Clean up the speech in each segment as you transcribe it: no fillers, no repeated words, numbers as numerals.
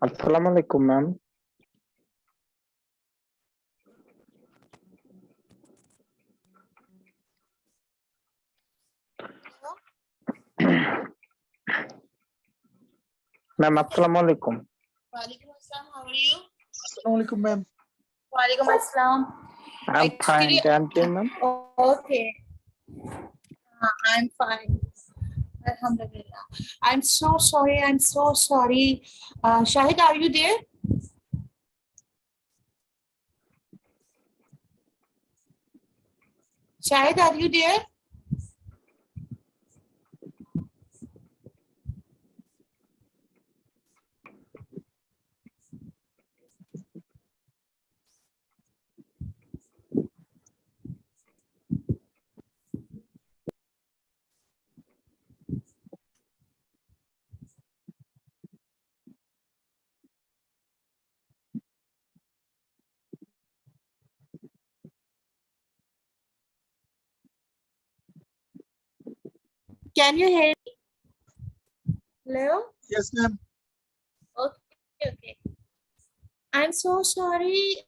Assalamu alaikum, ma'am. Ma'am, assalamu alaikum. Walaikum assalam. How are you? Assalamu alaikum, ma'am. Walaikum assalam. I'm fine. Thank you, ma'am. Okay. I'm fine. Alhamdulillah. I'm so sorry. I'm so sorry. Shahid, are you there? Shahid, are you there? Can you hear me? Hello? Yes, ma'am. Okay, okay. I'm so sorry.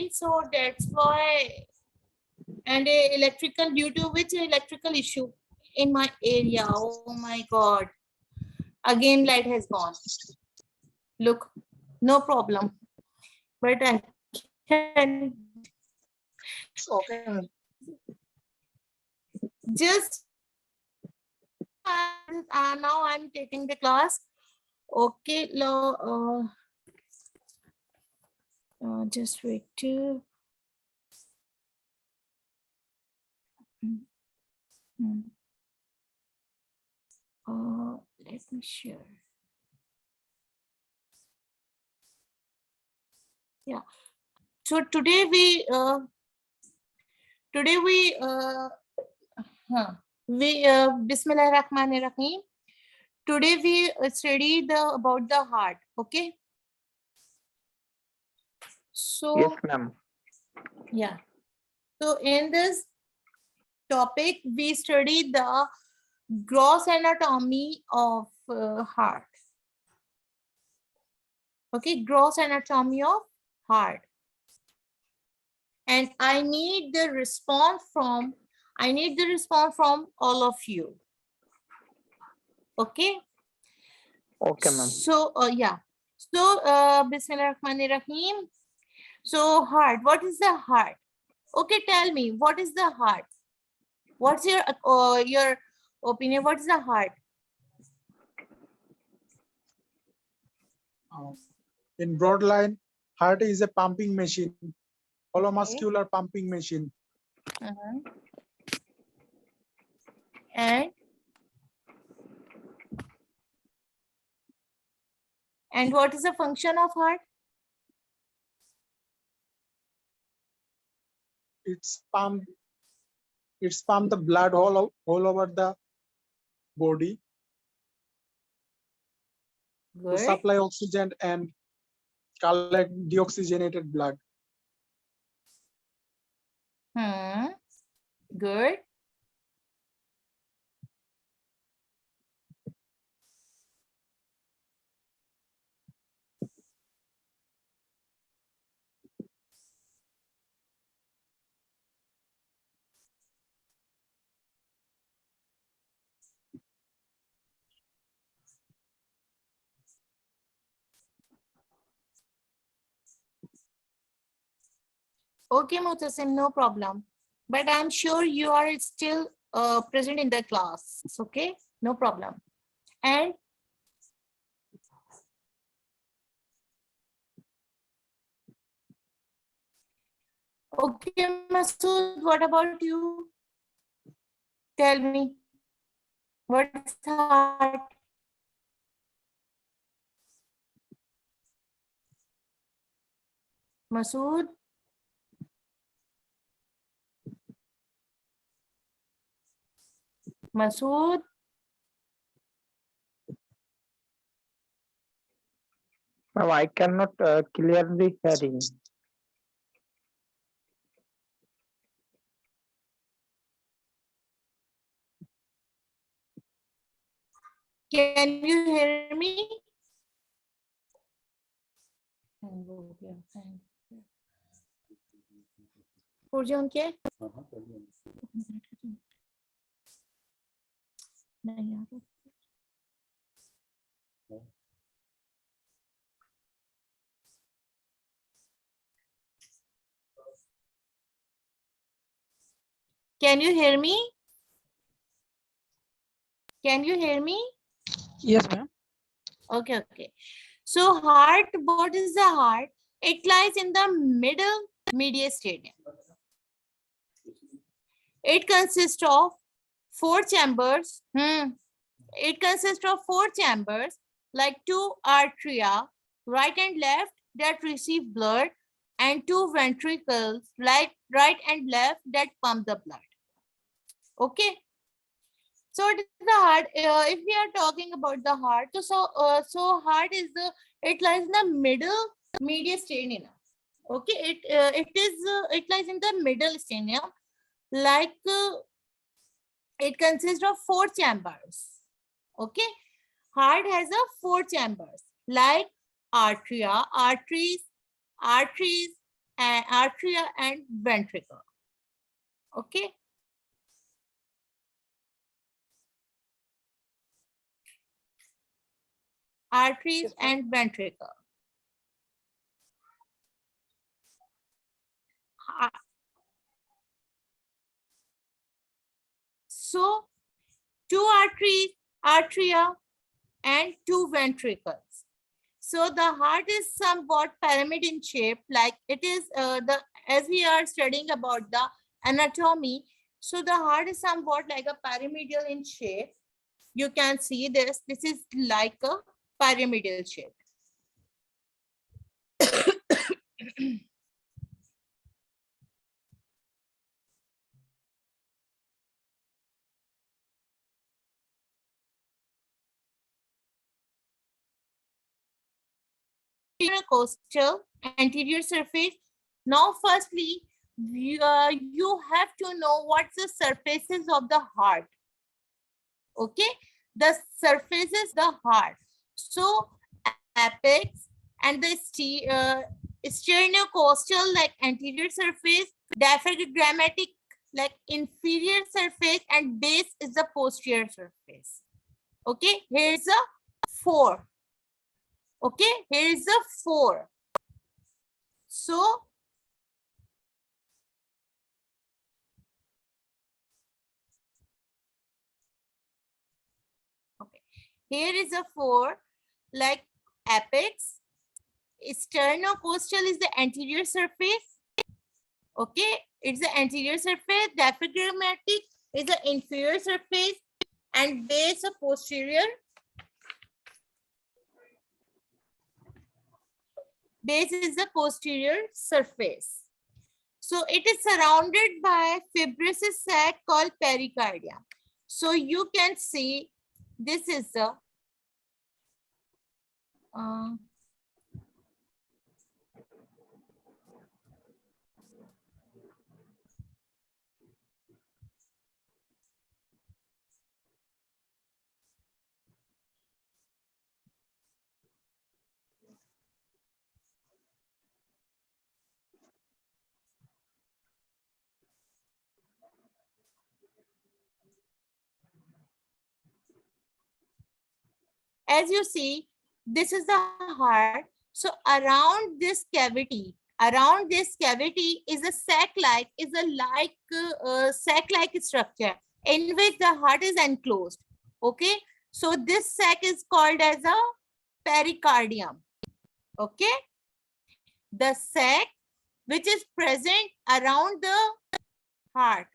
So that's why, and a electrical, due to which electrical issue in my area. Oh my God. Again, light has gone. Look, no problem. But I can Okay, ma'am. just now I'm taking the class. Okay, just wait to. Let me share. Yeah. So today we Bismillahirrahmanirrahim. Today we study about the heart. Okay. So Yes, ma'am. yeah. So in this topic, we study the gross anatomy of heart. Okay, gross anatomy of heart. And I need the response from all of you. Okay. Okay, ma'am. So yeah. So Bismillahirrahmanirrahim. So heart. What is the heart? Okay, tell me, what is the heart? What's your opinion? What is the heart? In broad line, heart is a pumping machine, hollow muscular pumping machine. And what is the function of heart? It's pump the blood all over the body to Good. supply oxygen and collect deoxygenated blood. Good. Okay, Mutasim, no problem. But I'm sure you are still present in the class. Okay, no problem. And okay, Masood, what about you? Tell me, what's heart? Masood? Masood? Ma'am, I cannot clearly hear you. Can you hear me? पुर्जे उनके नहीं यार Can you hear me? Can you hear me? Yes, ma'am. Okay, okay. So heart, what is the heart? It lies in the middle mediastinum. It consists of 4 chambers. It consists of 4 chambers, like 2 arteria, right and left, that receive blood, and 2 ventricles, like right and left, that pump the blood. Okay. So it is the heart. If we are talking about the heart, so heart is it lies in the middle mediastinum. Okay, it lies in the middle sternum, like it consists of 4 chambers. Okay, heart has a 4 chambers, like arteria, arteries, and arteria and ventricle. Okay. Arteries and ventricle. So 2 arteries, arteria, and 2 ventricles. So the heart is somewhat pyramid in shape, like it is as we are studying about the anatomy. So the heart is somewhat like a pyramidal in shape. You can see this. This is like a pyramidal shape. Costal anterior surface. Now, firstly, you have to know what's the surfaces of the heart. Okay, the surfaces the heart. So apex and the sternocostal like anterior surface, diaphragmatic like inferior surface, and base is the posterior surface. Okay, here's a 4. Okay, here is a 4. So okay, here is a 4, like apex, sternocostal is the anterior surface. Okay, it's the anterior surface, diaphragmatic is the inferior surface, and base a posterior. Base is the posterior surface. So it is surrounded by fibrous sac called pericardium. So you can see this is the as you see, this is the heart. So around this cavity is a sac-like, sac-like structure in which the heart is enclosed. Okay, so this sac is called as a pericardium. Okay, the sac which is present around the heart.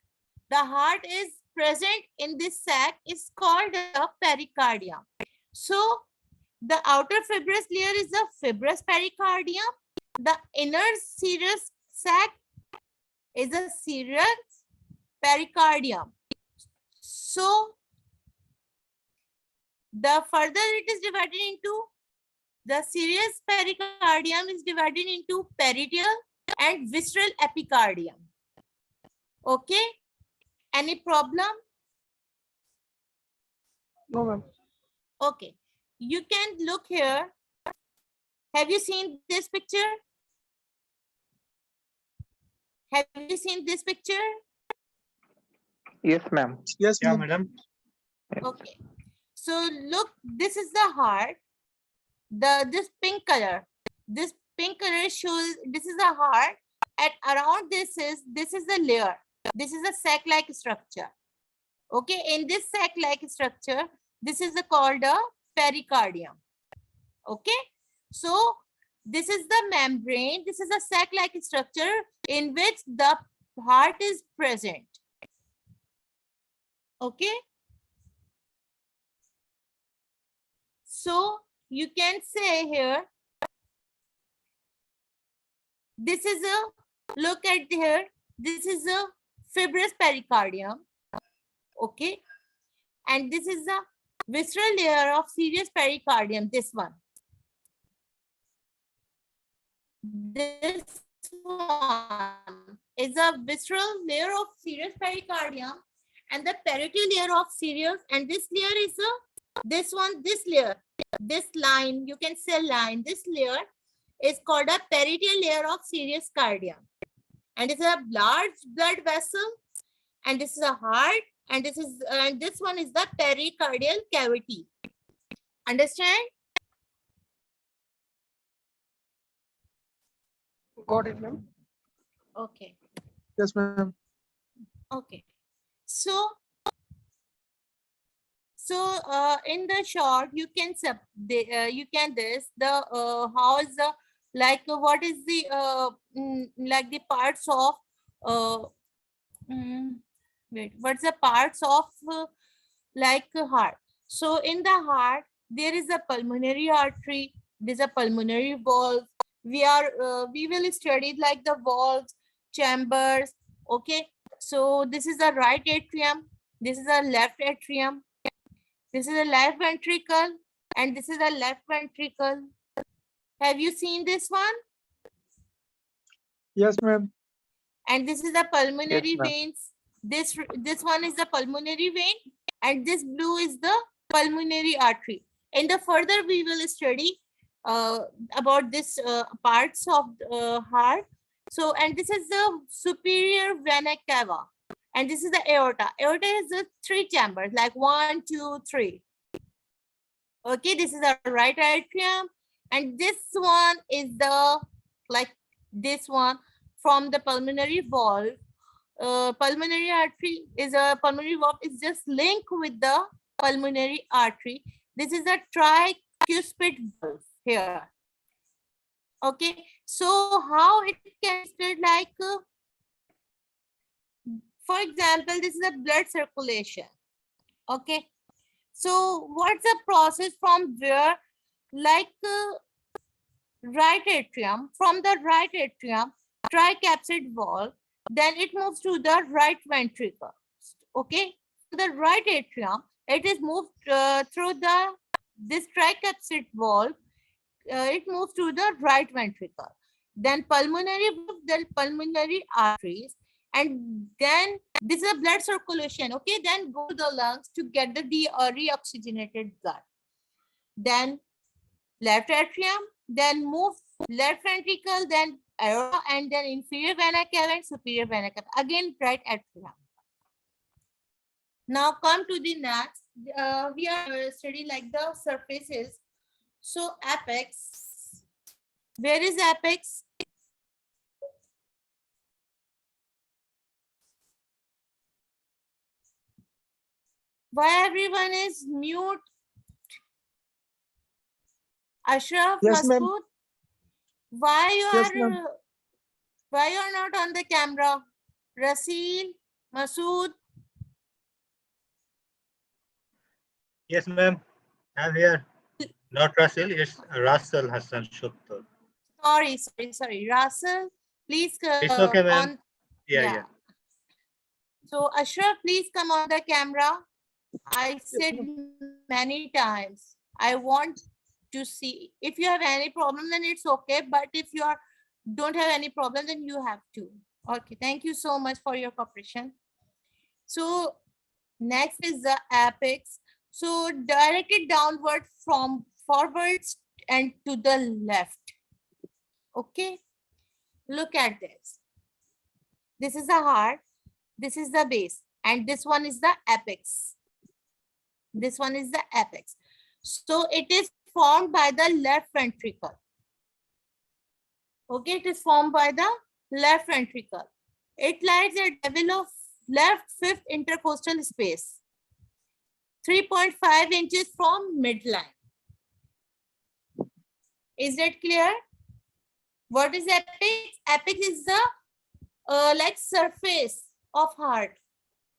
The heart is present in this sac is called a pericardium. So the outer fibrous layer is the fibrous pericardium. The inner serous sac is a serous pericardium. So the further it is divided into, the serous pericardium is divided into peridial and visceral epicardium. Okay, any problem? No, ma'am. Okay, you can look here. Have you seen this picture? Have you seen this picture? Yes, ma'am. Yes, Yeah, ma'am. madam. Okay. So look, this is the heart. This pink color. This pink color shows this is the heart, and around this is the layer. This is a sac-like structure. Okay, in this sac-like structure, this is called a pericardium. Okay, so this is the membrane. This is a sac-like structure in which the heart is present. Okay, so you can say here, this is a, look at here, this is a fibrous pericardium. Okay, and this is the visceral layer of serous pericardium, this one. This one is a visceral layer of serous pericardium, and the parietal layer of serous, and this layer is this one, this layer, this line, you can say line, this layer is called a parietal layer of serous cardium, and it's a large blood vessel, and this is a heart, and this one is the pericardial cavity. Understand? Got it, ma'am. Okay. Yes, ma'am. Okay. So in the short, you can how is the, like what is the like the parts of what's the parts of like heart. So in the heart there is a pulmonary artery, there's a pulmonary valve. We will study like the valves, chambers. Okay, so this is the right atrium, this is a left atrium, this is a left ventricle, and this is a left ventricle. Have you seen this one? Yes, ma'am. And this is the pulmonary ma'am. veins. This one is the pulmonary vein, and this blue is the pulmonary artery. In the further we will study about this parts of heart. So, and this is the superior vena cava, and this is the aorta. Aorta is the 3 chambers, like 1, 2, 3. Okay, this is the right atrium, and this one is the, like this one, from the pulmonary valve. Pulmonary artery is a pulmonary valve is just linked with the pulmonary artery. This is a tricuspid valve here. Okay, so how it can spread, like for example, this is a blood circulation. Okay, so what's the process from where, like right atrium, from the right atrium, tricapsid valve, then it moves to the right ventricle. Okay, the right atrium, it is moved through this tricapsid valve, it moves to the right ventricle, then pulmonary valve, then pulmonary arteries, and then this is a blood circulation. Okay, then go to the lungs to get the reoxygenated blood, then left atrium, then move left ventricle, then aorta, and then inferior vena cava and superior vena cava. Again, right atrium. Now come to the next. We are studying like the surfaces. So apex. Where is apex? Why everyone is mute? Ashraf, Yes, ma'am. Masood, why you Yes, are ma'am. why you are not on the camera? Rasil, Masood. Yes, ma'am. I'm here. Not Russell, it's Russell Hassan Shuttur. Sorry. Rasul, please It's okay, ma'am. on. Yeah. So Ashraf, please come on the camera. I said many times, I want to see. If you have any problem, then it's okay. But if you don't have any problem, then you have to. Okay, thank you so much for your cooperation. So next is the apex. So direct it downward from forwards and to the left. Okay, look at this. This is the heart, this is the base, and this one is the apex. This one is the apex. So it is formed by the left ventricle. Okay, it is formed by the left ventricle. It lies at level of left fifth intercostal space, 3.5 inches from midline. Is that clear? What is apex? Apex is the like surface of heart.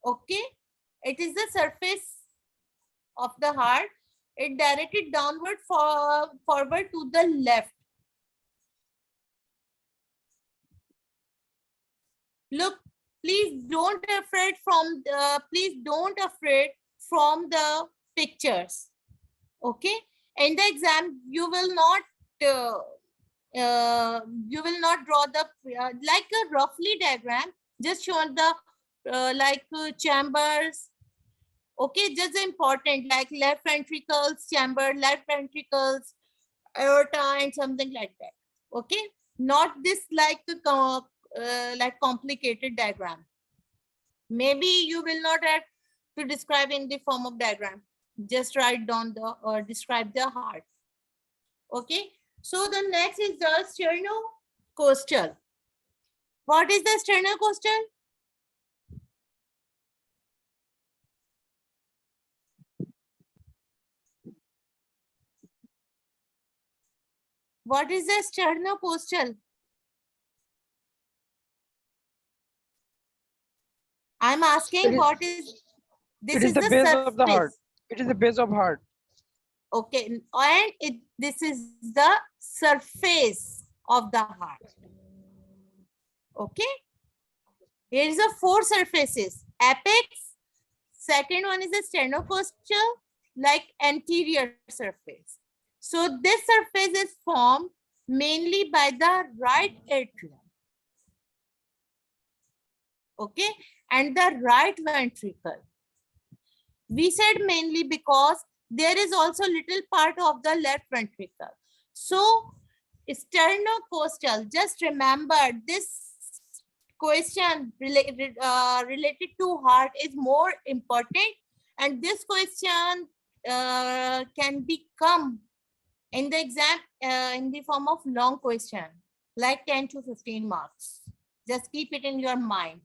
Okay, it is the surface of the heart. It directed downward forward to the left. Look, please don't afraid from the pictures. Okay, in the exam you will not draw the like a roughly diagram, just show the chambers. Okay, just important like left ventricles, chamber, left ventricles, aorta, and something like that. Okay, not this like complicated diagram. Maybe you will not have to describe in the form of diagram. Just write down the or describe the heart. Okay, so the next is the sternocostal. What is the sternocostal? What is the sternocostal? I'm asking what is this? It is the base of the heart. surface. It is the base of heart. Okay, and this is the surface of the heart. Okay, here is the 4 surfaces: apex, second one is the sternocostal, like anterior surface. So this surface is formed mainly by the right atrium. Okay, and the right ventricle. We said mainly because there is also little part of the left ventricle. So sternocostal, just remember this question related to heart is more important, and this question can become in the exam in the form of long question, like 10 to 15 marks. Just keep it in your mind.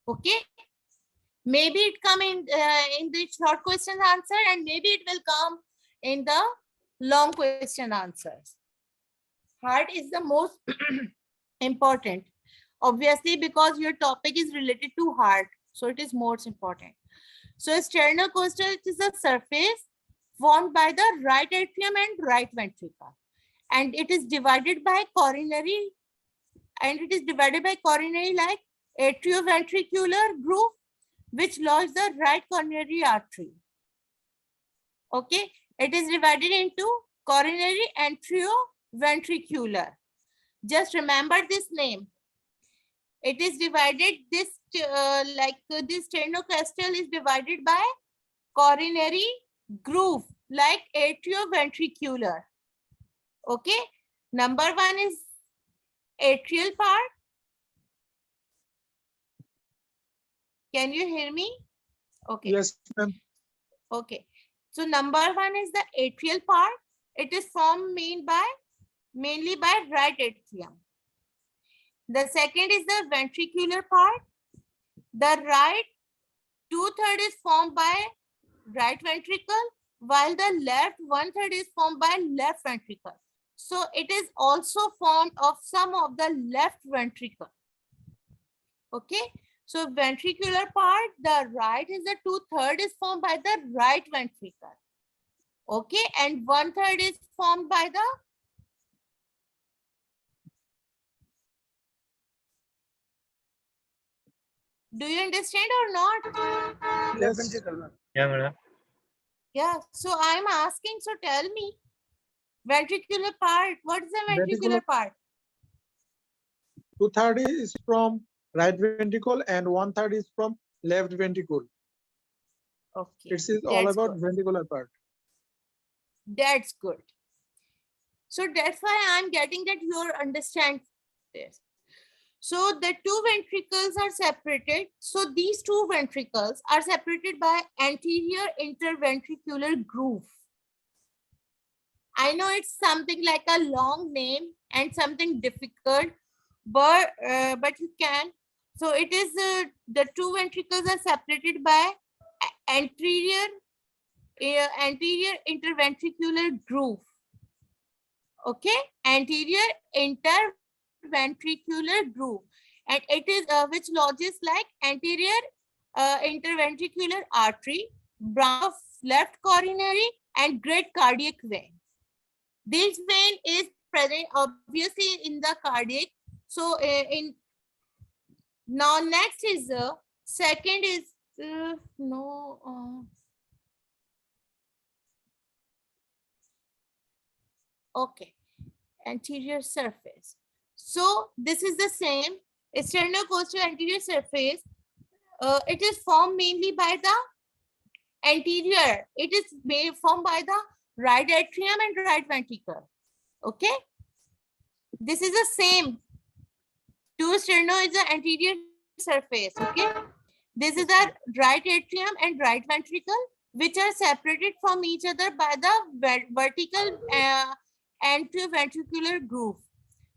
Okay, maybe it come in the short question answer, and maybe it will come in the long question answers. Heart is the most important, obviously, because your topic is related to heart, so it is most important. So sternocostal is a surface formed by the right atrium and right ventricle, and it is divided by coronary, like atrioventricular groove, which lodges the right coronary artery. Okay, it is divided into coronary and atrioventricular. Just remember this name. It is divided, this sternocostal is divided by coronary groove, like atrioventricular. Okay, number 1 is atrial part. Can you hear me? Okay. Yes, ma'am. Okay. So number 1 is the atrial part. It is formed mainly by right atrium. The second is the ventricular part. The right 2/3 is formed by right ventricle, while the left 1/3 is formed by left ventricle. So it is also formed of some of the left ventricle. Okay. So ventricular part, the right is the 2/3 is formed by the right ventricle. Okay, and 1/3 is formed by the do you understand or not? Left ventricle. Yeah, madam. Yeah, so I'm asking, so tell me, ventricular part, what is the ventricular part? 2/3 is from right ventricle and 1/3 is from left ventricle. Okay, It is all that's about good. ventricular part. That's good. So that's why I'm getting that you understand this. So the two ventricles are separated. So these two ventricles are separated by anterior interventricular groove. I know it's something like a long name and something difficult, but you can. So it is the two ventricles are separated by anterior interventricular groove. Okay, anterior interventricular groove, and it is which lodges like anterior interventricular artery, branch of left coronary, and great cardiac vein. This vein is present obviously in the cardiac. So in now next is second is okay, anterior surface. So this is the same sternocostal anterior surface. It is formed mainly by the anterior. It is formed by the right atrium and right ventricle. Okay, this is the same. Two sterno is the anterior surface. Okay, this is the right atrium and right ventricle, which are separated from each other by the vertical anteroventricular groove.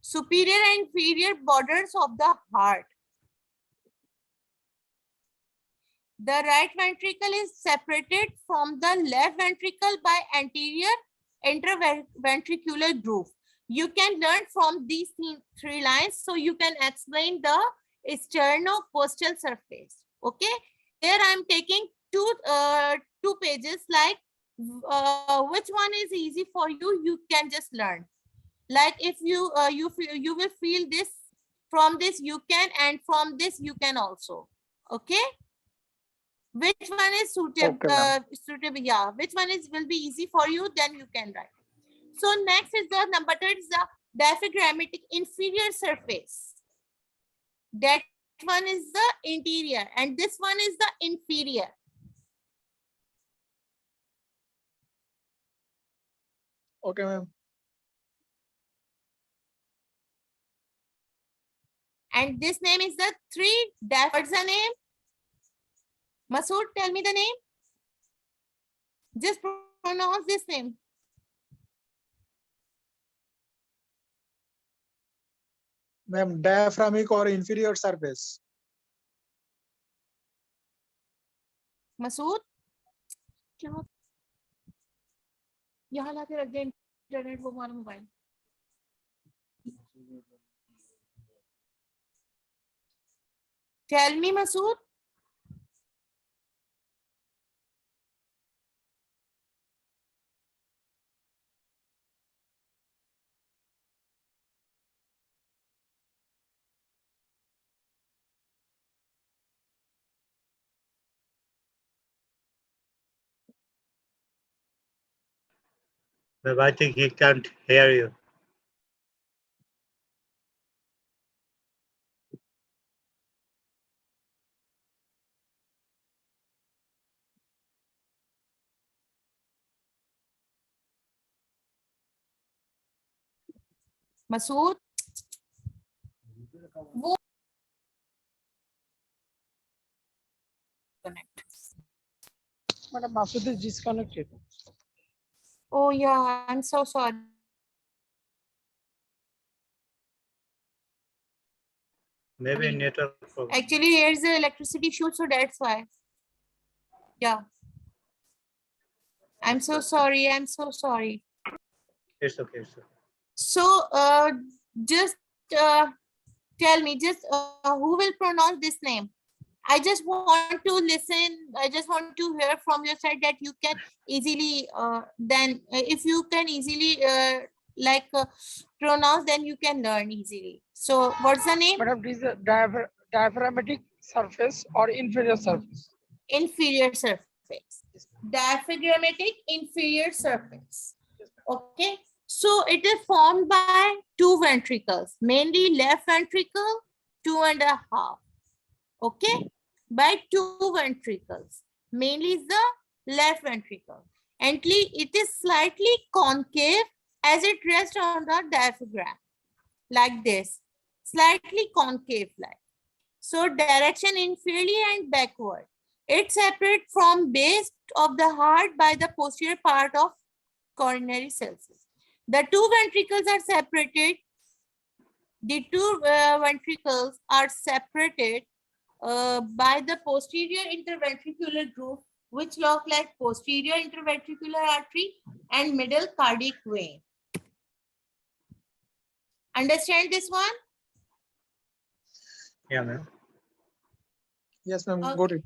Superior and inferior borders of the heart. The right ventricle is separated from the left ventricle by anterior interventricular groove. You can learn from these three lines, so you can explain the sternocostal surface. Okay, here I am taking two pages, like which one is easy for you, you can just learn. Like if you you will feel this, from this you can, and from this you can also. Okay, which one is suitable? Okay, Suitable, yeah. Which one is will be easy for you? Then you can write. So next is the number third is the diaphragmatic inferior surface. That one is the interior, and this one is the inferior. Okay, ma'am. And this name is the three. What's the name? Masood, tell me the name. Just pronounce this name. Ma'am, diaphragmic or inferior surface. Masood क्या यहाँ लाके रख दे internet वो हमारा mobile tell me Masood But I think he can't hear you. Masood वो connect. Madam, Masood is disconnected. Oh yeah, I'm so sorry. Maybe network problem. Actually, here's the electricity issue, so that's why. Yeah. I'm so sorry. I'm so sorry. It's okay. It's okay. So, just tell me, just who will pronounce this name? I just want to listen. I just want to hear from your side that you can easily, then if you can easily pronounce, then you can learn easily. So, what's the name? Madam, this is a diaphragmatic surface or inferior surface. Inferior surface. Diaphragmatic inferior surface. Okay. So it is formed by two ventricles, mainly left ventricle, 2.5. Okay. By two ventricles. mainly is the left ventricle. And it is slightly concave as it rests on the diaphragm, like this, slightly concave like. So direction inferiorly and backward. It's separate from base of the heart by the posterior part of coronary cells. The two ventricles are separated. The two ventricles are separated by the posterior interventricular groove, which look like posterior interventricular artery and middle cardiac vein. Understand this one? Yeah, ma'am. Yes, ma'am. Okay. Got it.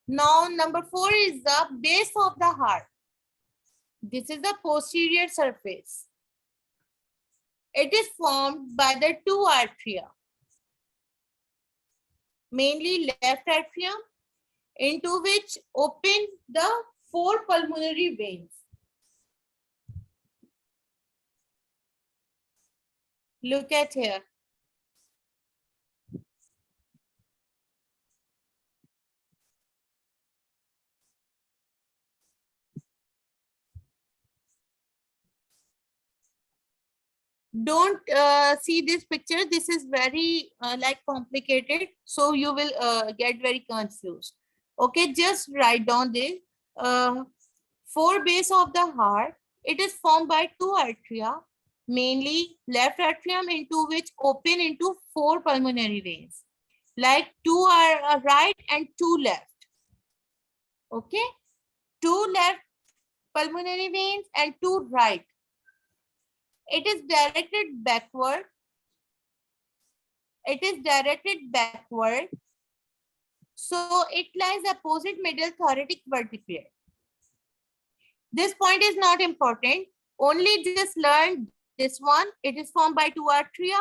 Now, number 4 is the base of the heart. This is the posterior surface. It is formed by the two arteria, mainly left atrium, into which open the 4 pulmonary veins. Look at here. Don't see this picture. This is very like complicated, so you will get very confused. Okay, just write down this. 4 base of the heart. It is formed by 2 arteria, mainly left atrium, into which open into 4 pulmonary veins. Like 2 are right and 2 left. Okay, 2 left pulmonary veins and 2 right. It is directed backward. It is directed backward. So it lies opposite middle thoracic vertebrae. This point is not important. Only just learn this one. It is formed by 2 arteria,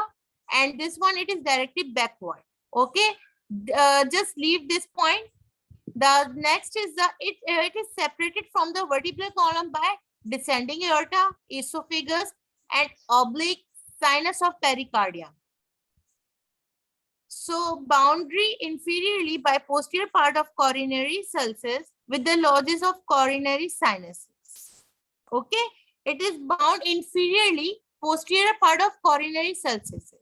and this one it is directed backward. Okay. Just leave this point. The next is it is separated from the vertebral column by descending aorta, esophagus, and oblique sinus of pericardium. So boundary inferiorly by posterior part of coronary sulcus with the lodges of coronary sinuses. Okay, it is bound inferiorly posterior part of coronary sulcus.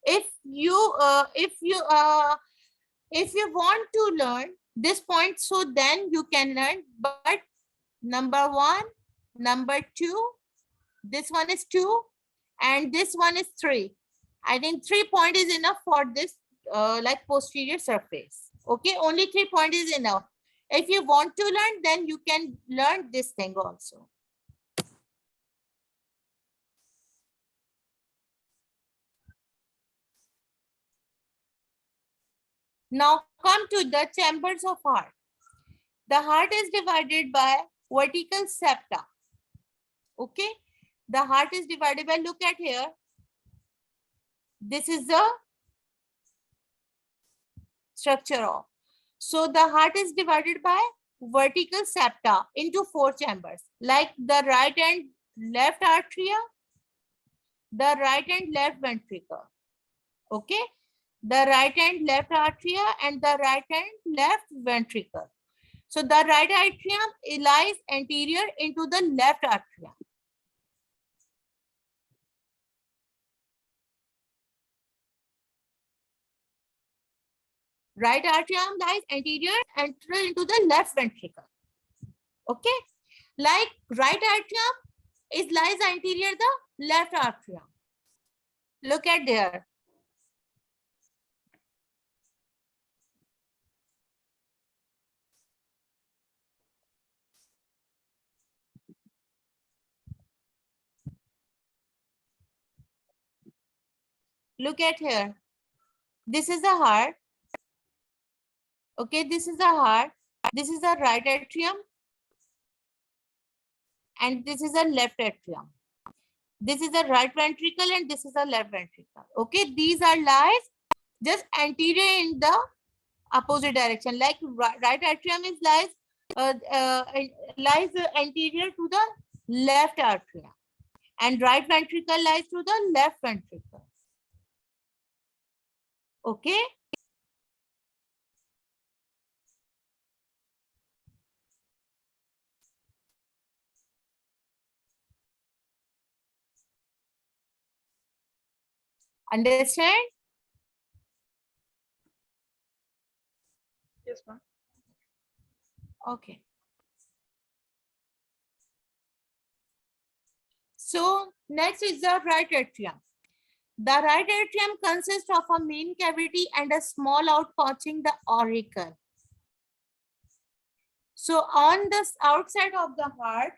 If you want to learn this point, so then you can learn. But number 1, number 2, this one is 2, and this one is 3. I think 3 point is enough for this like posterior surface. Okay, only 3 point is enough. If you want to learn, then you can learn this thing also. Now come to the chambers of heart. The heart is divided by vertical septa. Okay, the heart is divided by, look at here. This is the structure of. So the heart is divided by vertical septa into 4 chambers, like the right and left atria, the right and left ventricle. Okay, the right and left atria and the right and left ventricle. So the right atrium lies anterior into the left atrium. Right atrium lies anterior and into the left ventricle. Okay, like right atrium lies anterior the left atrium. Look at there. Look at here. This is the heart. Okay, this is the heart. This is the right atrium. And this is the left atrium. This is the right ventricle and this is the left ventricle. Okay, these are lies just anterior in the opposite direction. Like right atrium lies anterior to the left atrium, and right ventricle lies to the left ventricle. Okay. Understand? Yes, ma'am. Okay. So next is the right atrium. The right atrium consists of a main cavity and a small outpouching the auricle. So on the outside of the heart,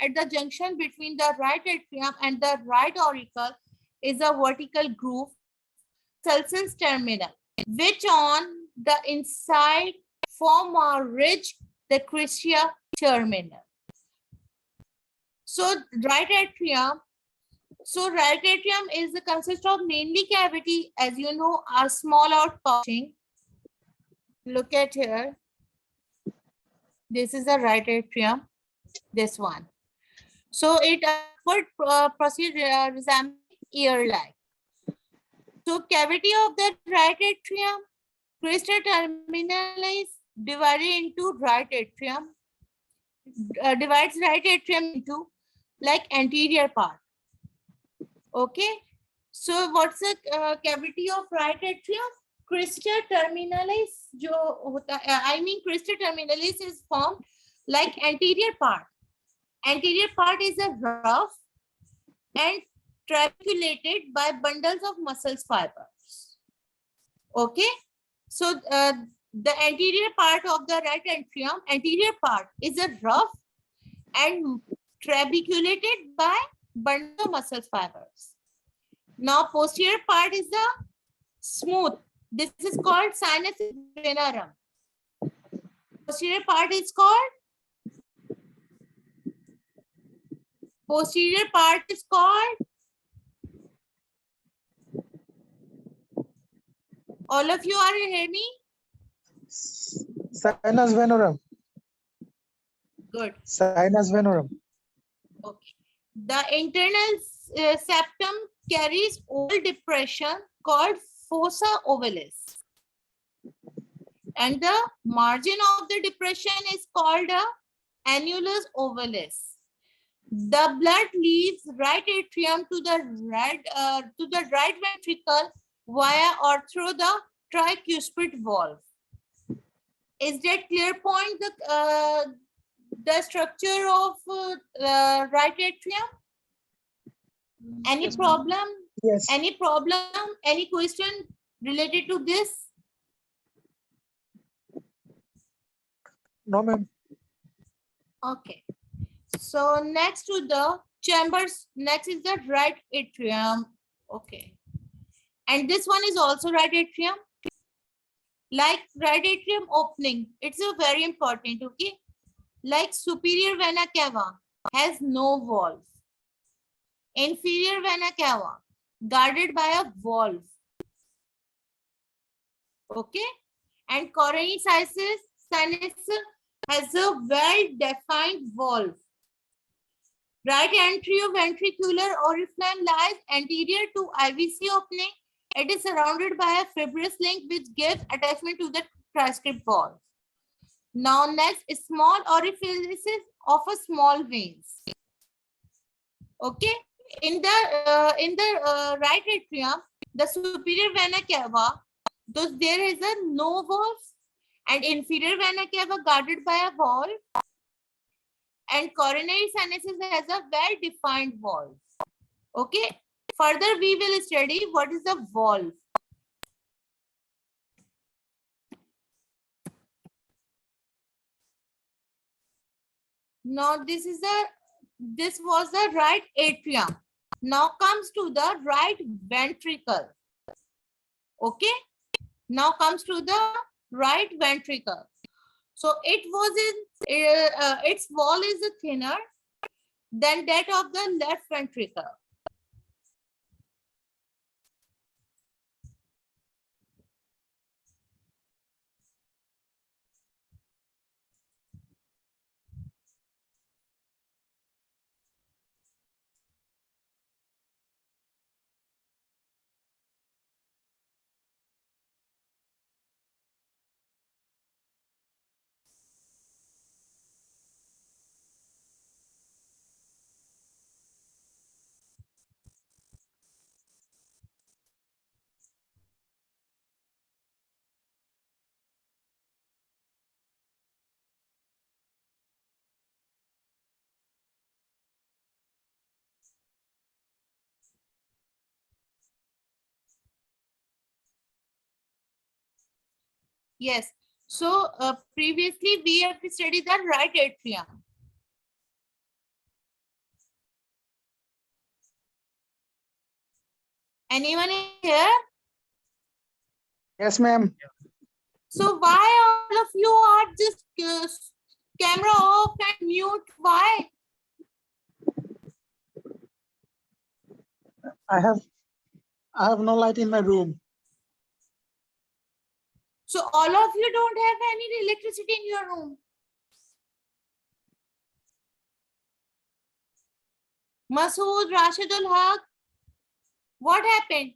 at the junction between the right atrium and the right auricle is a vertical groove, sulcus terminal, which on the inside form a ridge, the cristia terminal. So right atrium is the consist of mainly cavity, as you know, a small outpouching. Look at here. This is the right atrium, this one. So it upward proceed resembling ear-like. So cavity of the right atrium, crista terminal is divided into right atrium, divides right atrium into like anterior part. Okay. So what's the cavity of right atrium? Crista terminalis crista terminalis is formed like anterior part. Anterior part is a rough and trabeculated by bundles of muscle fibers. Okay. So the anterior part of the right atrium, anterior part is a rough and trabeculated by bundles of muscle fibers. Now posterior part is the smooth. This is called sinus venerum. Posterior part is called all of you are hearing me? Sinus venerum. Good. Sinus venerum. Okay. The internal septum carries oval depression called fossa ovalis. And the margin of the depression is called a annulus ovalis. The blood leaves right atrium to the right ventricle via or through the tricuspid valve. Is that clear point? The structure of right atrium? Any Yes, problem? Yes. Any problem? Any question related to this? No, ma'am. Okay. So next to the chambers, next is the right atrium. Okay. And this one is also right atrium. Like right atrium opening, it's a very important, okay? Like superior vena cava has no valve. Inferior vena cava guarded by a valve. Okay. And coronary sinus has a well-defined valve. Right anteroventricular oriflamme lies anterior to IVC opening. It is surrounded by a fibrous link which gives attachment to the tricuspid valve. Now next is small orifices of a small veins. Okay, in the right atrium, the superior vena cava, there is a no valve, and inferior vena cava guarded by a valve, and coronary sinuses has a well-defined valve. Okay. Further, we will study what is the valve. Now this was the right atrium. Now comes to the right ventricle. Okay. Now comes to the right ventricle. So it was its wall is thinner than that of the left ventricle. Yes. So previously we have studied the right atrium. Anyone here? Yes, ma'am. So why all of you are just camera off and mute? Why? I have no light in my room. So all of you don't have any electricity in your room. Masood, Rashidul Haq, what happened?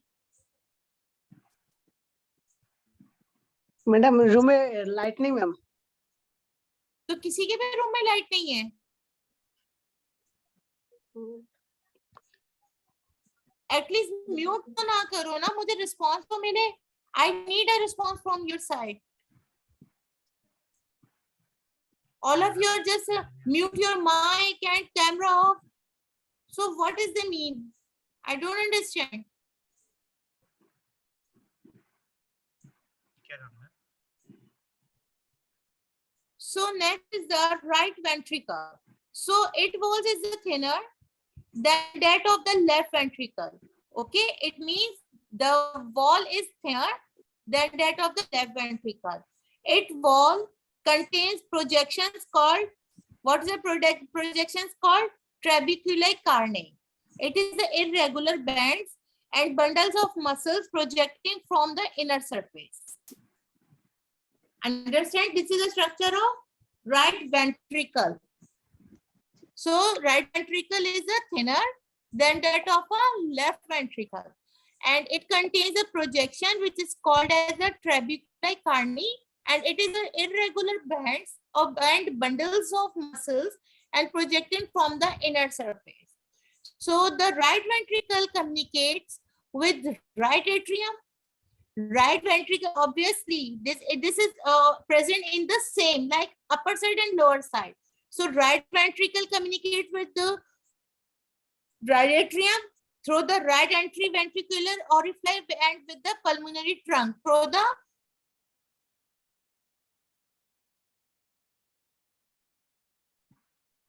Madam room में light नहीं ma'am. तो किसी के भी room में light नहीं है. At least mute तो ना करो ना, मुझे रिस्पांस तो मिले. I need a response from your side. All of you are just mute your mic and camera off. So what is the mean? I don't understand. So next is the right ventricle. So it walls is thinner than that of the left ventricle. Okay, it means the wall is thinner than that of the left ventricle. Its wall contains projections called, what is the projections called? Trabeculae carneae. It is the irregular bands and bundles of muscles projecting from the inner surface. Understand? This is the structure of right ventricle. So right ventricle is a thinner than that of a left ventricle, and it contains a projection which is called as the trabeculae carneae, and it is the irregular bands of and bundles of muscles and projecting from the inner surface. So the right ventricle communicates with right atrium. Right ventricle, obviously, this is present in the same, like upper side and lower side. So right ventricle communicates with the right atrium through the right ventricular orifice and with the pulmonary trunk through the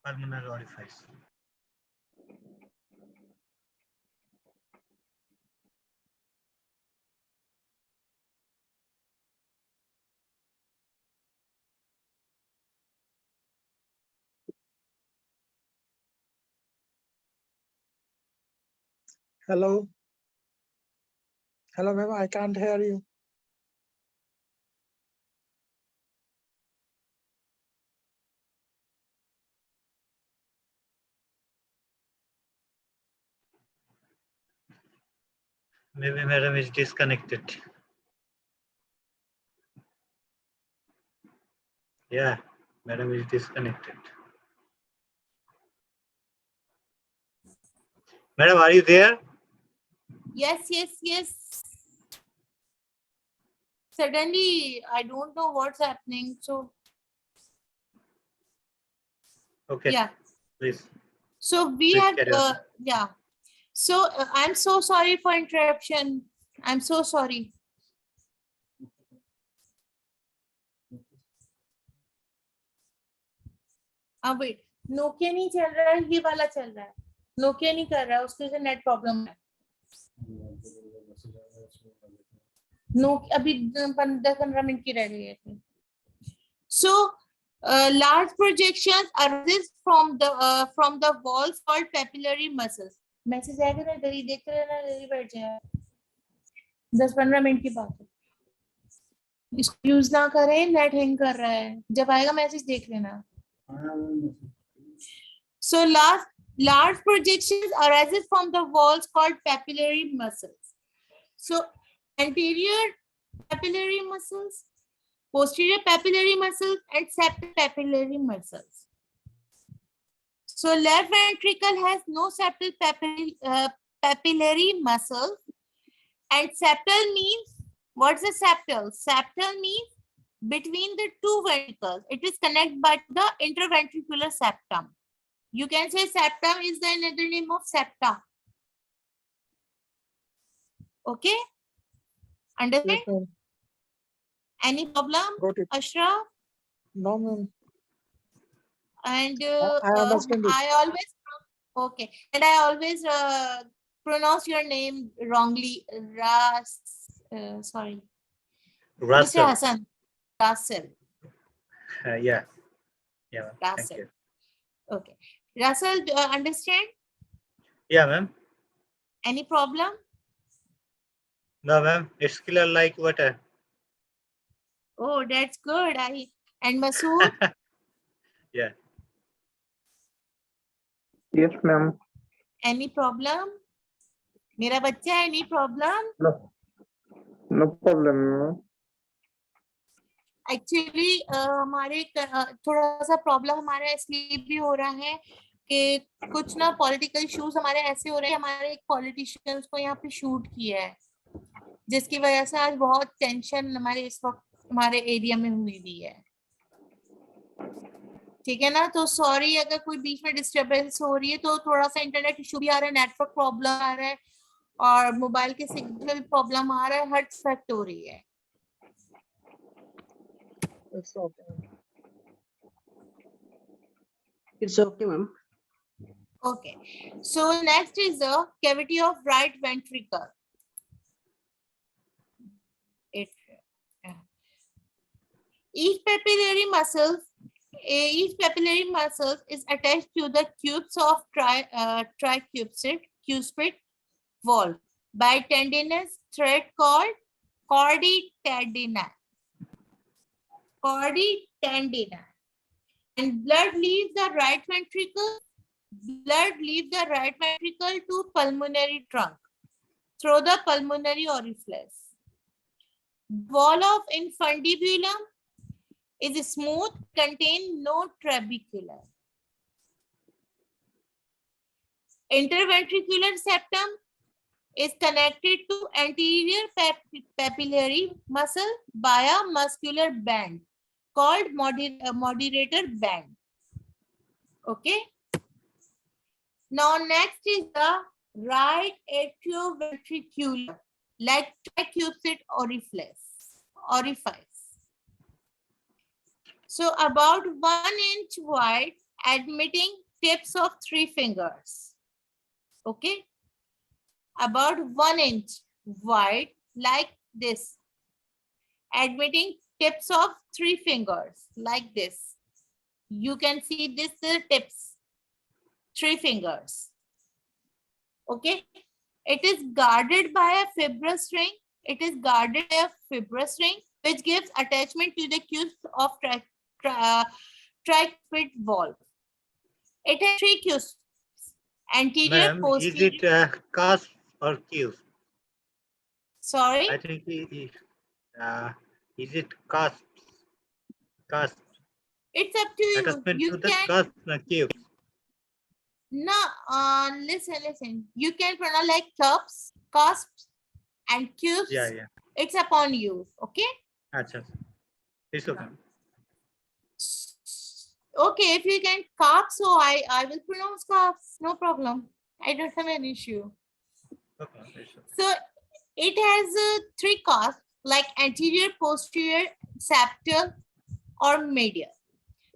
pulmonary orifice. Hello. Hello, ma'am. I can't hear you. Maybe madam is disconnected. Yeah, madam is disconnected. Madam, are you there? yes. Suddenly, I don't know what's happening. So Okay. yeah. Please. So we Please have carry on. yeah. So I'm so sorry for interruption. I'm so sorry. Wait, Nokia नहीं चल रहा है, ये वाला चल रहा है. Nokia नहीं कर रहा है, उसके से नेट प्रॉब्लम है. नोकिया अभी 10-15 मिनट की रह गई है. So large projections arises from the walls called papillary muscles. Message आएगा ना, इधर ही देखते रहना, इधर ही बैठ जाए. 10-15 मिनट की बात है. इसको यूज ना करें, नेट हैंग कर रहा है. जब आएगा मैसेज देख लेना. So large projections arises from the walls called papillary muscles. So anterior papillary muscles, posterior papillary muscles, and septal papillary muscles. So left ventricle has no septal papillary muscle, and septal means, what's the septal? Septal means between the two ventricles. It is connected by the interventricular septum. You can say septum is the another name of septa. Okay? Understand? Yes, ma'am. Any problem, Got it. Ashraf? No, ma'am. And I understand it. I always, okay, and I always pronounce your name wrongly. Sorry, Mr. Russell. Hassan. Russell. Yeah. Yeah, ma'am. Thank Russell. you. Okay. Russell, do you understand? Yeah, ma'am. Any problem? No, ma'am. It's clear like water. Oh, that's good. And Masood, Yeah. Yes, ma'am. any problem? मेरा बच्चा, any problem? No, no problem, ma'am. Actually हमारे थोड़ा सा problem हमारा इसलिए भी हो रहा है कि कुछ ना पॉलिटिकल इश्यूज हमारे ऐसे हो रहे हैं, हमारे एक पॉलिटिशियंस को यहाँ पे शूट किया है, जिसकी वजह से आज बहुत टेंशन हमारे इस वक्त हमारे एरिया में हुई हुई है। ठीक है ना, तो सॉरी अगर कोई बीच में डिस्टरबेंस हो रही है, तो थोड़ा सा इंटरनेट इशू भी आ रहा है, नेटवर्क प्रॉब्लम आ रहा है और मोबाइल के सिग्नल प्रॉब्लम आ रहा है, हर इफेक्ट हो रही है। It's okay. It's okay, ma'am. Okay, so next is the cavity of right ventricle. Each papillary muscle is attached to the cubes of tricuspid valve by tendinous thread called chorditendina. And blood leaves the right ventricle to pulmonary trunk through the pulmonary orifice. Wall of infundibulum is smooth, contain no trabecula. Interventricular septum is connected to anterior papillary muscle by a muscular band called moderator band. Okay. Now next is the right atrioventricular, like tricuspid orifice. So about 1 inch wide, admitting tips of 3 fingers. Okay. About 1 inch wide, like this. Admitting tips of 3 fingers, like this. You can see this tips, 3 fingers. Okay. It is guarded by a fibrous ring. Which gives attachment to the cubes of tricuspid valve. It has 3 cubes. Anterior, Ma'am, posterior. is it cusp or cube? Sorry. I think is it cusp? Cusp. It's up to you. Attachment You to the can. cusp cube. No, listen. You can pronounce like cups, cusps, and cubes. Yeah. It's upon you. Okay. Achha. It's okay. Okay, if you can cups, so I will pronounce cups. No problem. I don't have an issue. Okay. It's okay. So it has 3 cusps, like anterior, posterior, septal, or medial.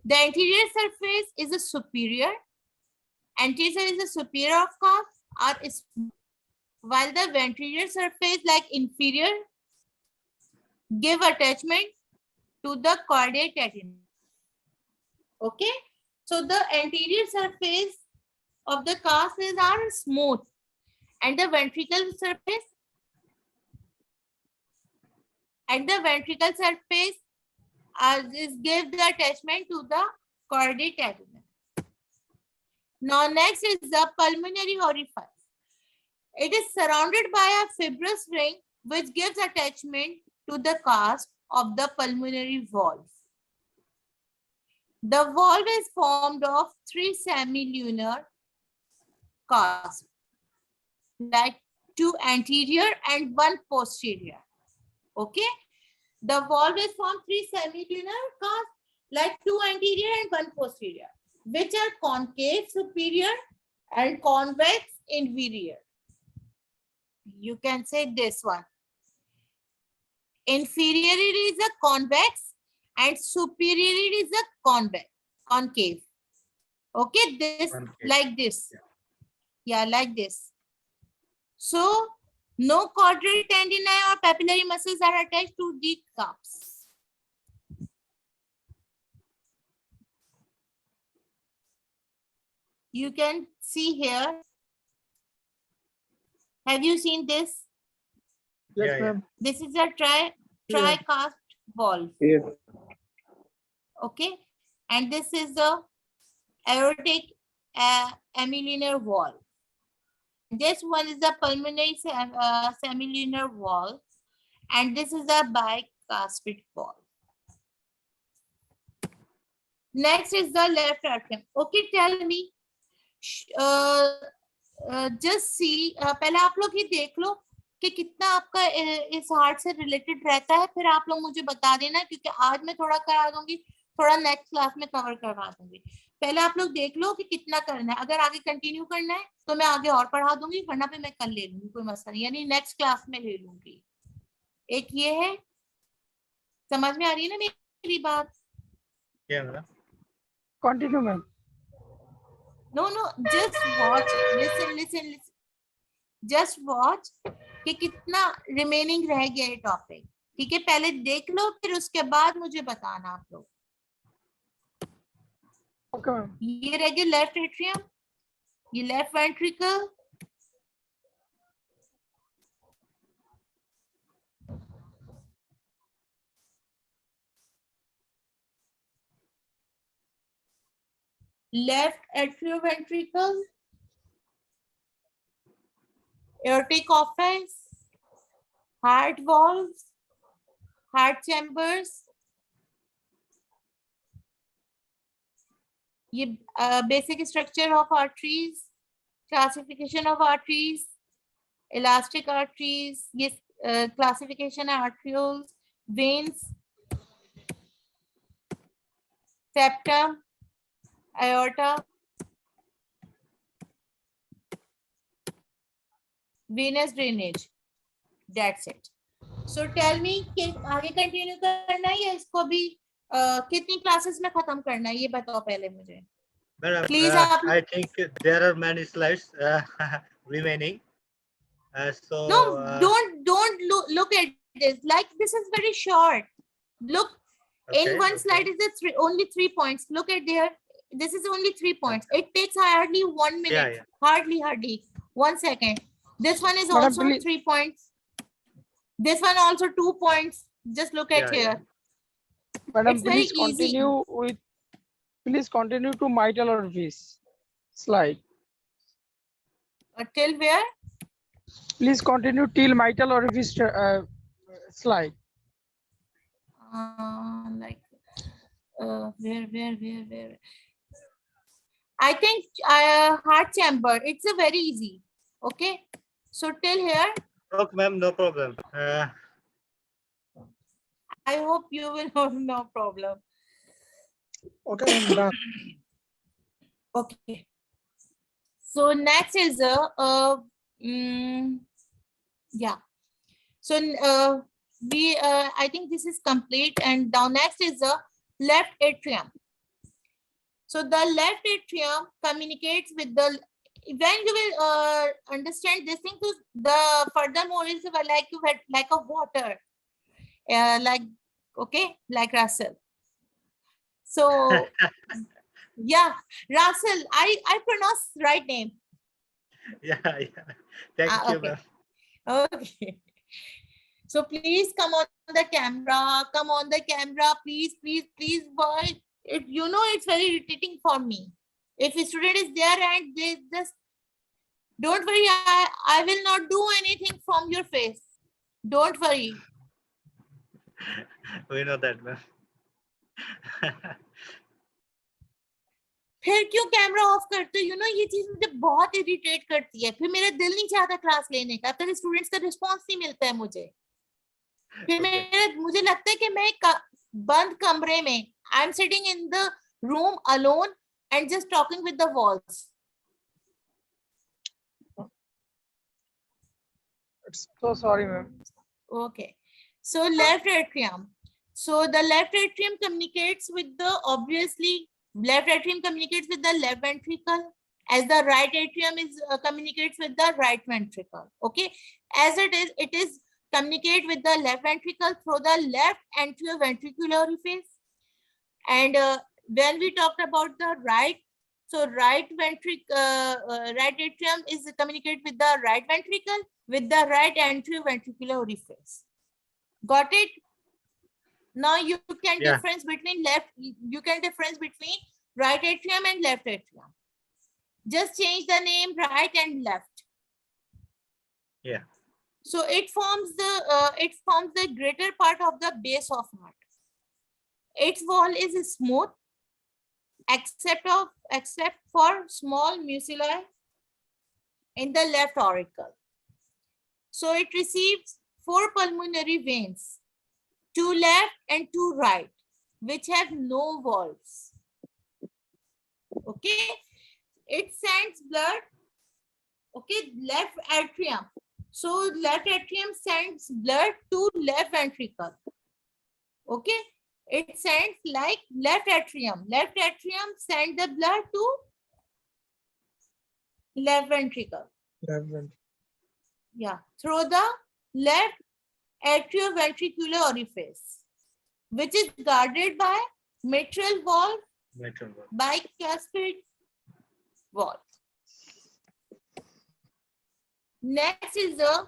The anterior surface is a superior. Anterior is the superior of cusp, are smooth, while the ventral surface, like inferior, give attachment to the chorditendina. Okay, so the anterior surface of the cusp are smooth, and the ventricle surface give the attachment to the chorditendina. Now next is the pulmonary orifice. It is surrounded by a fibrous ring which gives attachment to the cusp of the pulmonary valve. The valve is formed of 3 semilunar cusps, like 2 anterior and 1 posterior. Okay, the valve is formed 3 semilunar cusps, like 2 anterior and 1 posterior, which are concave superior and convex inferior. You can say this one. inferior is a convex and superior is a concave. Okay, this Concave. like this. Yeah, like this. So no chordate tendini or papillary muscles are attached to the cups. You can see here. Have you seen this? Yes, Yeah, yeah. ma'am. This is a tricast valve. Yes. Okay, and this is the aortic amylinear valve. This one is the pulmonary semilunar valve, and this is a bicuspid valve. Next is the left atrium. Okay, tell me. Just see. पहले आप लोग ये देख लो कि कितना आपका इस heart से रिलेटेड रहता है, फिर आप लोग मुझे बता देना, क्योंकि आज मैं थोड़ा करा दूंगी, थोड़ा नेक्स्ट क्लास में कवर करवा दूंगी। पहले आप लोग देख लो कि कितना करना है। अगर आगे कंटिन्यू करना है तो मैं आगे और पढ़ा दूंगी, वरना पे मैं कल ले लूंगी, कोई मसला नहीं, यानी नेक्स्ट क्लास में ले लूंगी। एक ये है, समझ में आ रही है ना मेरी बात? Yeah, ma'am. Continue, ma'am. No, just watch, listen. Just watch कि कितना रिमेनिंग रह गया ये टॉपिक। ठीक है, पहले देख लो, फिर उसके बाद मुझे बताना आप लोग। Okay, ma'am. ये रह गया लेफ्ट एट्रियम, ये left ventricle, left atrioventricular, aortic office, heart valves, heart chambers, ये basic structure of arteries, classification of arteries, elastic arteries, ये classification of arterioles, veins, septum, aorta, venous drainage. That's it. So tell me कि आगे continue करना है या इसको भी कितनी क्लासेस में खत्म करना है, ये बताओ पहले मुझे। Madam, Please, I think there are many slides remaining. So No, don't look at this. Like, this is very short. Look, okay, in one okay. slide is only 3 points. Look at there. This is only 3 points. It takes hardly 1 minute. Yeah, yeah. Hardly 1 second. This one is Madam, also please. 3 points. This one also 2 points. Just look at Yeah, here. Madam, It's very please easy. continue with. Please continue to mitral orifice slide. Till where? Please continue till mitral orifice slide. Where? I think heart chamber. It's a very easy. Okay. So till here, Okay, ma'am, no problem. I hope you will have no problem. Okay, ma'am, done. Okay. So next is yeah. So I think this is complete, and now next is the left atrium. So the left atrium communicates with the. When you will understand this thing, so the furthermore is like you had like a water, like okay, like Russell. So yeah, Russell, I pronounce right name. Yeah. Thank you, Okay. ma'am. Okay. So please come on the camera. Come on the camera, please. Boy, you know it's very irritating for me. If a student is there and they just don't worry, I will not do anything from your face. Don't worry. We know that, ma'am. फिर क्यों camera off करते हो? You know ये चीज मुझे बहुत irritate करती है, फिर मेरा दिल नहीं चाहता क्लास लेने का, तब स्टूडेंट्स का रिस्पांस नहीं मिलता है मुझे। फिर मुझे लगता है कि मैं बंद कमरे में, I am sitting in the room alone and just talking with the walls. So sorry, ma'am. Okay. So left atrium. So the left atrium communicates with the, obviously, left atrium communicates with the left ventricle, as the right atrium is communicates with the right ventricle. Okay, as it is communicate with the left ventricle through the left anterior ventricular orifice. And when we talked about the right, so right atrium is communicate with the right ventricle with the right anterior ventricular orifice. Got it? Now you can Yeah. difference between right atrium and left atrium. Just change the name right and left. Yeah. So it forms the greater part of the base of heart. Its wall is smooth, except for small muculi in the left auricle. So it receives 4 pulmonary veins, 2 left and 2 right, which have no valves. Okay, it sends blood. Okay, left atrium. So left atrium sends blood to left ventricle. Okay, it sends like left atrium. Left atrium sends the blood to left ventricle. Yeah, through the left atrioventricular orifice, which is guarded by mitral valve, Mitral valve. bicuspid valve. Next is the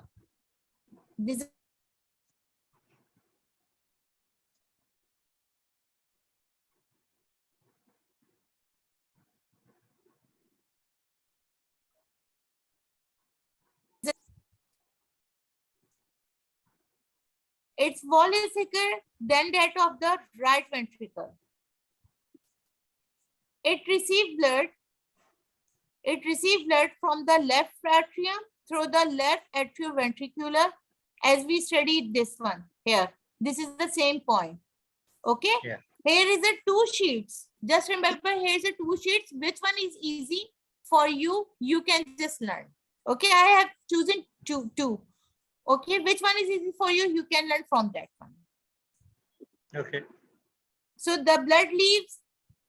its wall is thicker than that of the right ventricle. It received blood from the left atrium through the left atrioventricular, as we studied this one here. This is the same point. Okay. Yeah. Here is a 2 sheets. Just remember, here is a 2 sheets. Which one is easy for you? You can just learn. Okay. I have chosen two. Okay. Which one is easy for you? You can learn from that one. Okay. So the blood leaves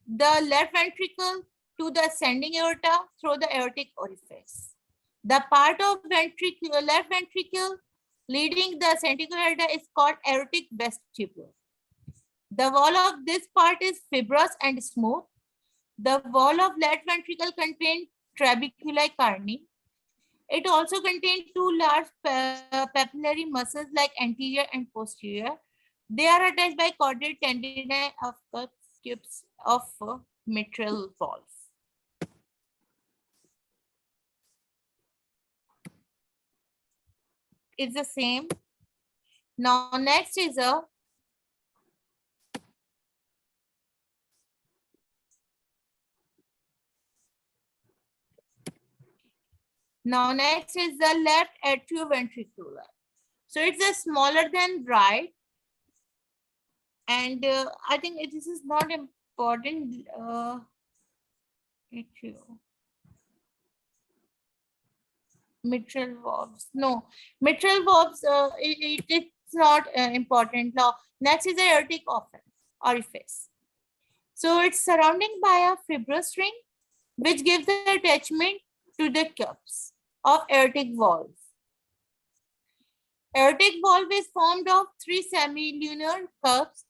the left ventricle to the ascending aorta through the aortic orifice. The part of left ventricle leading the ascending aorta is called aortic vestibule. The wall of this part is fibrous and smooth. The wall of left ventricle contains trabeculi carni. It also contains 2 large papillary muscles like anterior and posterior. They are attached by chordate tendinae of cusps of mitral valve. It's the same. Now next is a the left atrioventricular. So it's a smaller than right, and I think this is not important. Mitral valves. No, mitral valves. It's not important. Now next is the aortic orifice. So it's surrounding by a fibrous ring, which gives the attachment to the cups of aortic valve. Aortic valve is formed of 3 semilunar cusps,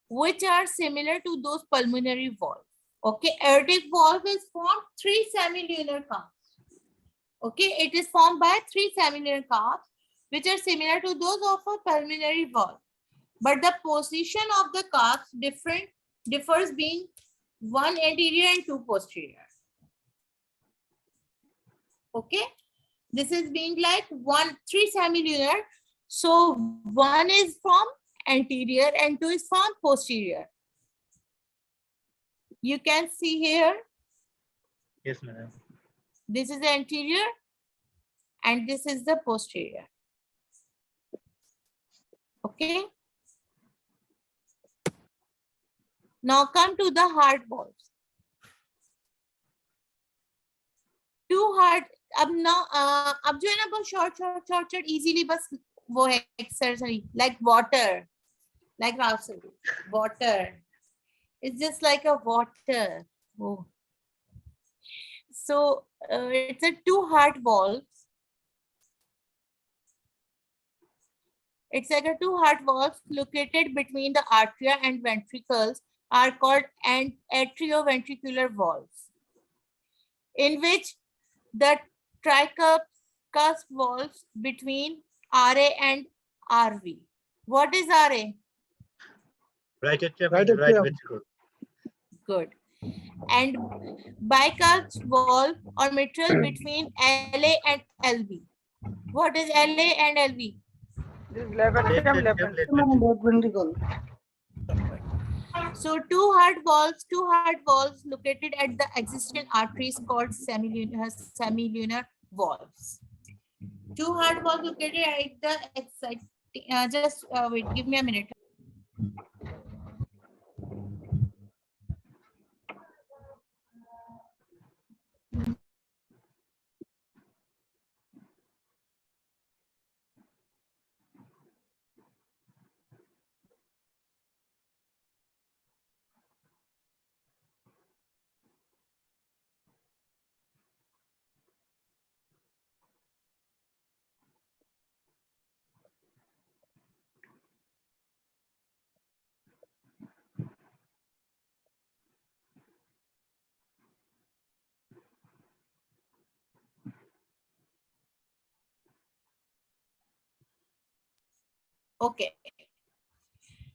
which are similar to those pulmonary valves. Okay, aortic valve is formed 3 semilunar cusps. Okay, it is formed by 3 semilunar cusps, which are similar to those of a pulmonary valve. But the position of the cusps differs, being 1 anterior and 2 posterior. Okay, this is being like 3 semilunar. So 1 is from anterior and 2 is from posterior. You can see here. Yes, madam. This is the anterior and this is the posterior. Okay. Now come to the heart valves. 2 heart. अब जो है ना बहुत short easily बस वो है exercise, like water, like water. It's just like a water. Oh. So it's a two heart valve. It's like a two heart valves located between the atria and ventricles are called atrioventricular valves, in which the tricuspid valves between RA and RV. What is RA? Right atrium Right and right atrium. ventricle. Good. And bicuspid valve or mitral between LA and LV. What is LA and LV? This is left Left atrium, left atrium, ventricle. left ventricle. So two heart valves located at the existing arteries called semilunar valves. Two heart valves located at the exciting. Just wait, give me a minute. Okay.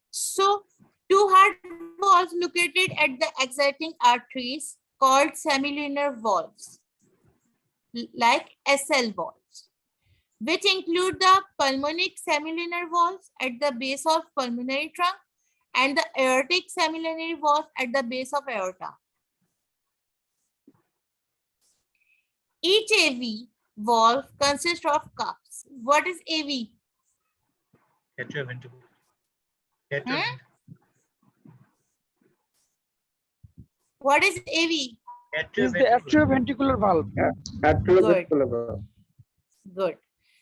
So two heart valves located at the exciting arteries called semilunar valves, like SL valves, which include the pulmonic semilunar valves at the base of pulmonary trunk and the aortic semilunar valve at the base of aorta. Each AV valve consists of cups. What is AV? Atrioventricle. What is AV? This is the atrioventricular valve. Atrioventricular. Good.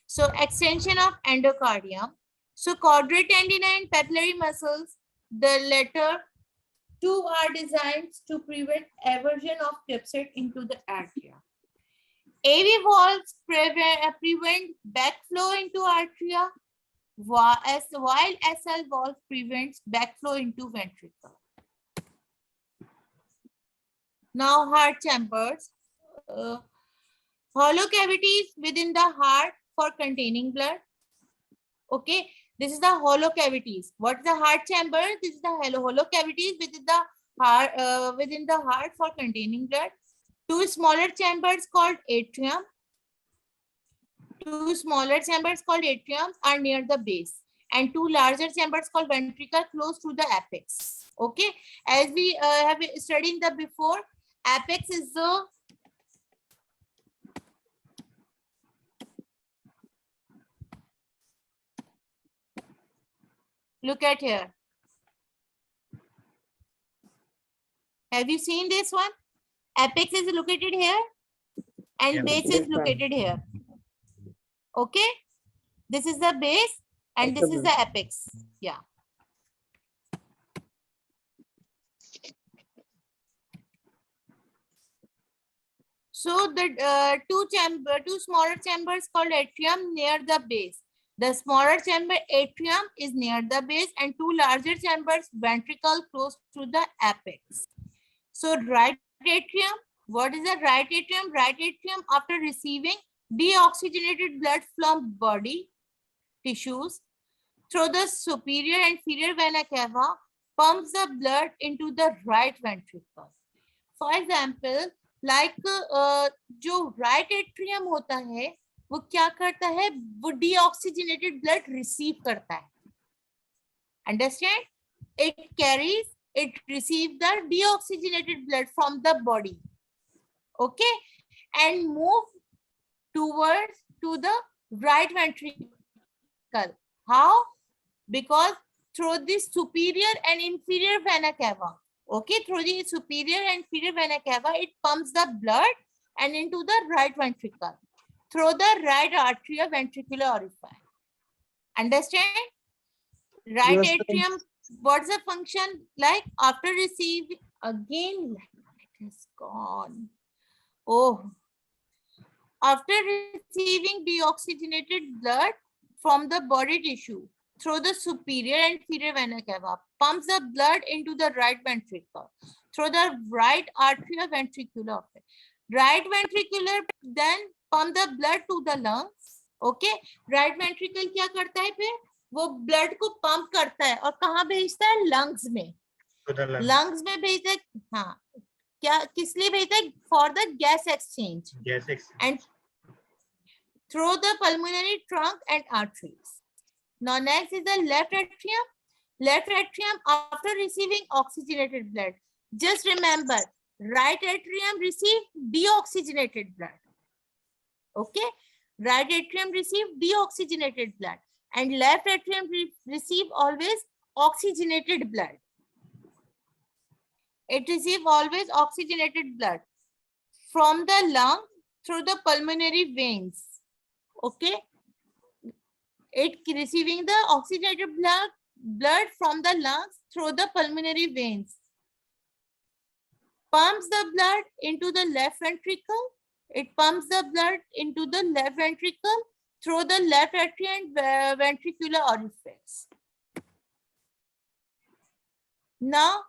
So extension of endocardium. So caudate tendina and papillary muscles, the latter two are designed to prevent eversion of capsule into the atria. AV valves prevent backflow into atria, while SL valve prevents backflow into ventricle. Now heart chambers. Hollow cavities within the heart for containing blood. Okay, this is the hollow cavities. What is the heart chamber? This is the hollow cavities within the heart for containing blood. Two smaller chambers called atrium. Two smaller chambers called atriums are near the base, and two larger chambers called ventricle close to the apex. Okay, as we have studied the before, apex is the look at here. Have you seen this one? Apex is located here and Yeah. base is located here. Okay, this is the base and this is the apex. Yeah. So the two smaller chambers called atrium near the base. The smaller chamber atrium is near the base and two larger chambers ventricle close to the apex. So right atrium, what is the right atrium? Right atrium after receiving deoxygenated blood from body tissues through the superior and inferior vena cava pumps the blood into the right ventricle. For example, like जो right atrium होता है वो क्या करता है? वो deoxygenated blood receive करता है. Understand? It receives the deoxygenated blood from the body. Okay, and move towards to the right ventricle. How? Because through the superior and inferior vena cava. Okay, through the superior and inferior vena cava, it pumps the blood and into the right ventricle through the right atrioventricular orifice. Understand? Right Yes, ma'am. atrium, what's the function like? After receiving, again, it is gone. Oh, after receiving deoxygenated blood from the body tissue through the superior and inferior vena cava, pumps the blood into the right ventricle through the right arteria ventricular. Right ventricular then pump the blood to the lungs. Okay, right ventricle क्या करता है फिर? वो blood को pump करता है और कहाँ भेजता है? Lungs में. To the lung. Lungs में भेजता है. हाँ. क्या किस लिए भेजता है? For the gas exchange. Yes, excellent. And through the pulmonary trunk and arteries. Now next is the left atrium. Left atrium after receiving oxygenated blood. Just remember, right atrium receive deoxygenated blood. Okay, right atrium receive deoxygenated blood and left atrium receive always oxygenated blood. It receive always oxygenated blood from the lung through the pulmonary veins. Okay, it receiving the oxygenated blood from the lungs through the pulmonary veins. Pumps the blood into the left ventricle. It pumps the blood into the left ventricle through the left atrium and ventricular orifice. Now,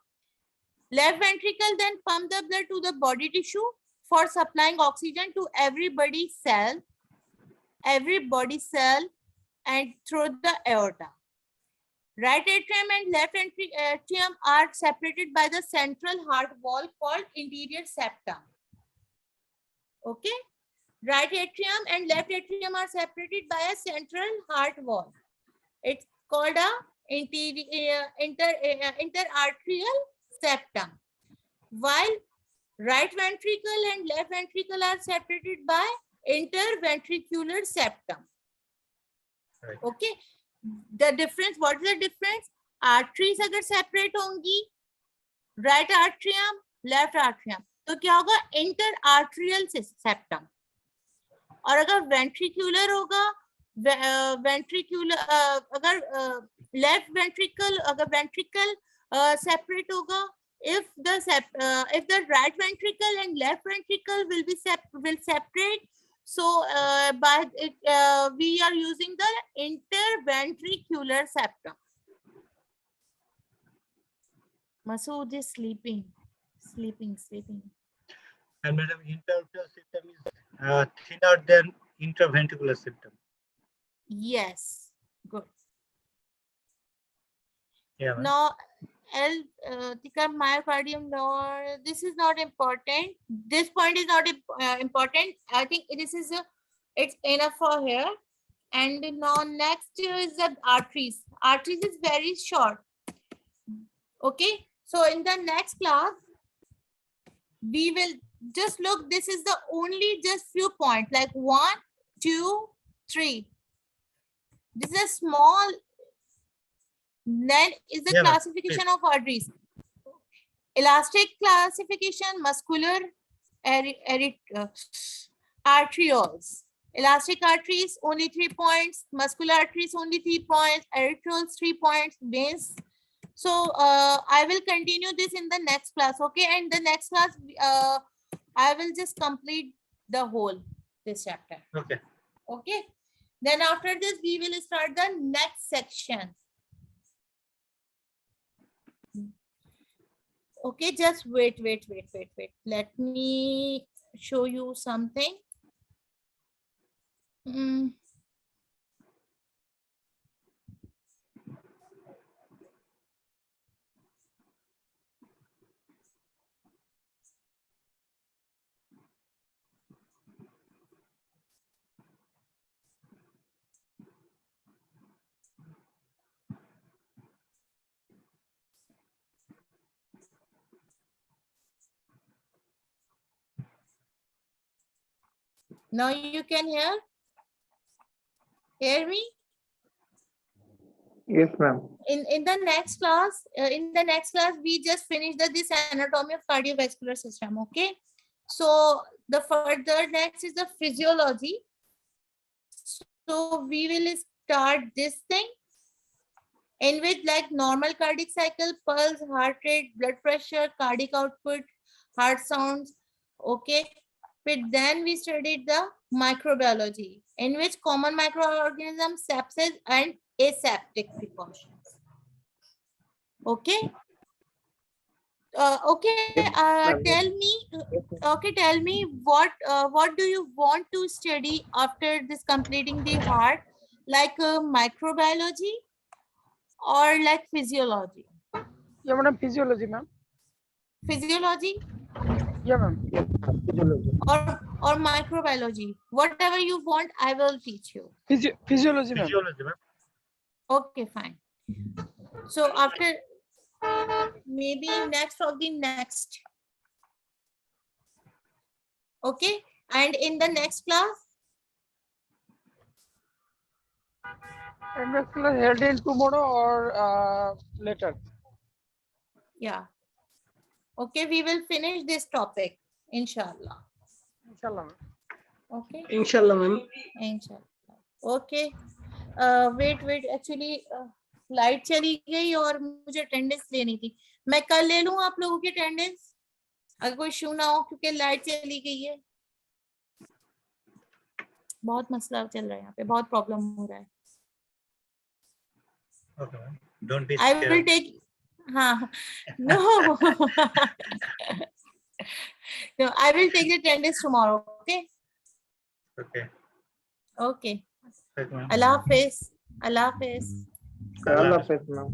left ventricle then pump the blood to the body tissue for supplying oxygen to every body cell and through the aorta. Right atrium and left atrium are separated by the central heart wall called interior septum. Okay, right atrium and left atrium are separated by a central heart wall. It's called a interarterial septum. While right ventricle and left ventricle are separated by interventricular septum. Right. Okay, the difference, what is the difference? Arteries अगर separate होंगी, right atrium, left atrium, तो क्या होगा? Interarterial septum. और अगर ventricular होगा, ventricular अगर left ventricle, अगर ventricle separate होगा, if the right ventricle and left ventricle will separate, so by it we are using the interventricular septum. Masood is sleeping. And madam, interarterial system is thinner than intraventricular system. Yes, good. Yeah. Now, myocardium law, this is not important. This point is not important. I think it's enough for here. And now next is the arteries. Arteries is very short. Okay, so in the next class, we will just look, this is the only just few points like 1, 2, 3. This is a small, then is the classification of arteries. Elastic classification, muscular arterioles. Elastic arteries only 3 points, muscular arteries only 3 points, arterioles 3 points, veins. So I will continue this in the next class, okay? And the next class, I will just complete the whole this chapter. Okay. Okay. Then after this, we will start the next section. Okay, just wait. Let me show you something. Now you can hear me? Yes, ma'am. In the next class, we just finished this anatomy of cardiovascular system. Okay, so the further next is the physiology. So we will start this thing in which like normal cardiac cycle, pulse, heart rate, blood pressure, cardiac output, heart sounds. Okay. But then we studied the microbiology in which common microorganisms, sepsis and aseptic precautions. Okay. Okay. Tell me what do you want to study after this completing the heart, like microbiology or like physiology? Yeah, madam, physiology, ma'am. Physiology Yeah, ma'am. or microbiology, whatever you want, I will teach you. Physiology, ma'am. Physiology, ma'am. Okay, fine. So after maybe next of the next. Okay, and in the next class, And next class held in tomorrow or later. yeah. Okay, we will finish this topic, inshallah. Inshallah, ma'am. Okay, Inshallah, ma'am. inshallah. Okay. Wait, actually light चली गई और मुझे attendance लेनी थी. मैं कल ले लूं आप लोगों की अटेंडेंस अगर कोई इशू ना हो, क्योंकि लाइट चली गई है. बहुत मसला चल रहा है यहाँ पे, बहुत प्रॉब्लम हो रहा है. Okay, ma'am. Don't be I will scared. take. हाँ, no. No, I will take the attendance tomorrow. Okay. Okay. Okay. Right, ma'am. Allah Hafiz. Allah Hafiz. Allah Hafiz, ma'am.